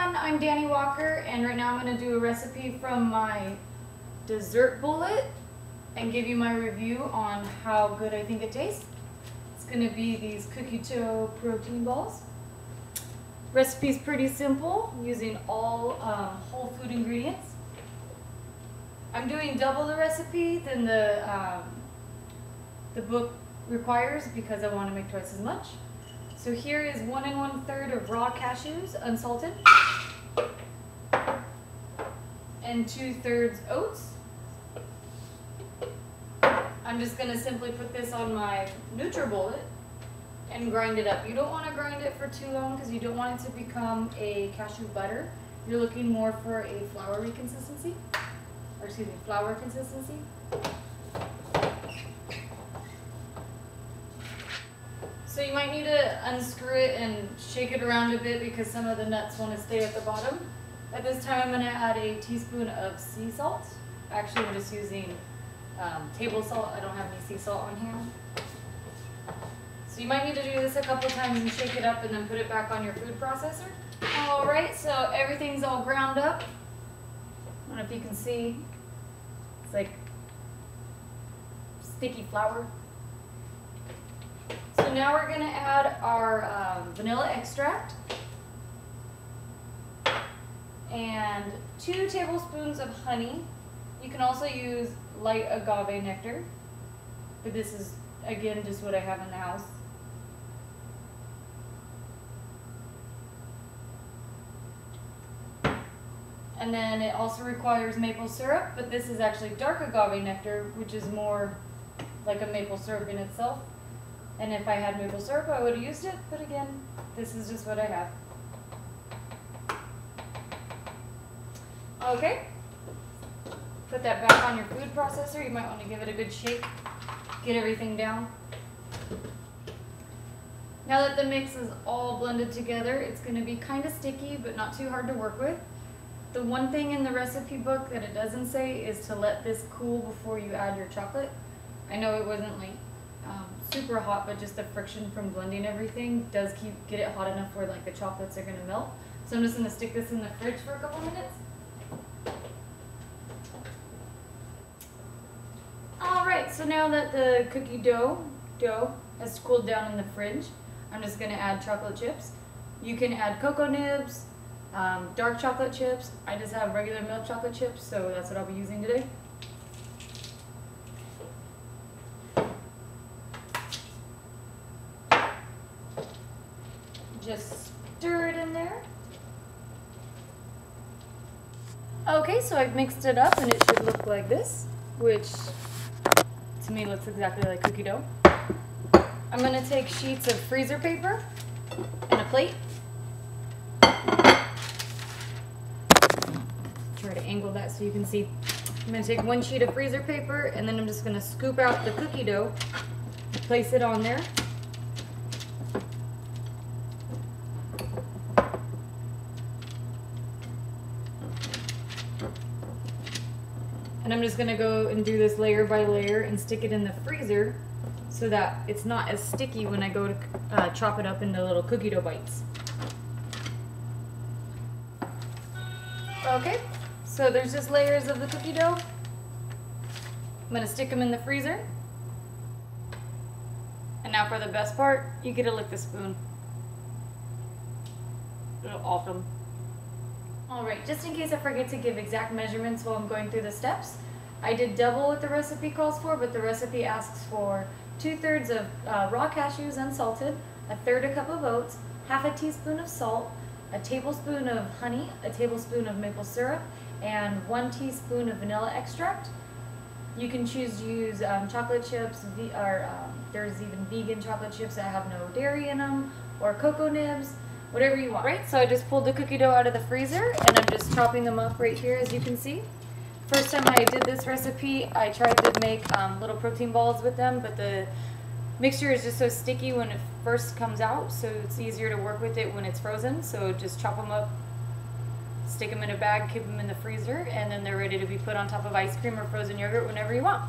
everyone, I'm Danny Walker, and right now I'm going to do a recipe from my dessert bullet and give you my review on how good I think it tastes. It's going to be these cookie dough protein balls. Recipe's pretty simple, using all whole food ingredients. I'm doing double the recipe than the book requires because I want to make twice as much. So here is 1 1/3 of raw cashews, unsalted, and 2/3 oats. I'm just going to simply put this on my NutriBullet and grind it up. You don't want to grind it for too long because you don't want it to become a cashew butter. You're looking more for a flour consistency. So you might need to unscrew it and shake it around a bit because some of the nuts want to stay at the bottom. At this time I'm going to add a teaspoon of sea salt. Actually I'm just using table salt. I don't have any sea salt on hand. So you might need to do this a couple times and shake it up and then put it back on your food processor. Alright, so everything's all ground up. I don't know if you can see. It's like sticky flour. So now we're going to add our vanilla extract and 2 tablespoons of honey. You can also use light agave nectar, but this is again just what I have in the house. And then it also requires maple syrup, but this is actually dark agave nectar, which is more like a maple syrup in itself. And if I had maple syrup, I would have used it, but again, this is just what I have. Okay, put that back on your food processor. You might want to give it a good shake, get everything down. Now that the mix is all blended together, it's going to be kind of sticky, but not too hard to work with. The one thing in the recipe book that it doesn't say is to let this cool before you add your chocolate. I know it wasn't like super hot, but just the friction from blending everything does get it hot enough where like the chocolates are going to melt. So I'm just going to stick this in the fridge for a couple minutes. Alright, so now that the cookie dough has cooled down in the fridge, I'm just going to add chocolate chips. You can add cocoa nibs, dark chocolate chips. I just have regular milk chocolate chips, so that's what I'll be using today. Just stir it in there. Okay, so I've mixed it up and it should look like this, which to me looks exactly like cookie dough. I'm going to take sheets of freezer paper and a plate. Try to angle that so you can see. I'm going to take 1 sheet of freezer paper and then I'm just going to scoop out the cookie dough, place it on there. And I'm just going to go and do this layer by layer and stick it in the freezer so that it's not as sticky when I go to chop it up into little cookie dough bites. Okay, so there's just layers of the cookie dough. I'm going to stick them in the freezer. And now for the best part, you get to lick the spoon. Awesome. Alright, just in case I forget to give exact measurements while I'm going through the steps, I did double what the recipe calls for, but the recipe asks for 2/3 of raw cashews unsalted, 1/3 cup of oats, half a teaspoon of salt, a tablespoon of honey, a tablespoon of maple syrup, and 1 teaspoon of vanilla extract. You can choose to use chocolate chips, or there's even vegan chocolate chips that have no dairy in them, or cocoa nibs. Whatever you want. Right, so I just pulled the cookie dough out of the freezer and I'm just chopping them up right here, as you can see. First time I did this recipe, I tried to make little protein balls with them, but the mixture is just so sticky when it first comes out, so it's easier to work with it when it's frozen. So just chop them up, stick them in a bag, keep them in the freezer, and then they're ready to be put on top of ice cream or frozen yogurt whenever you want.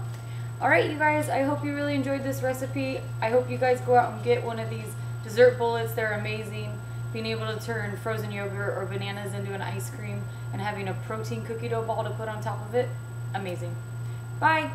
Alright you guys, I hope you really enjoyed this recipe. I hope you guys go out and get one of these dessert bullets. They're amazing. being able to turn frozen yogurt or bananas into an ice cream and having a protein cookie dough ball to put on top of it, amazing. Bye!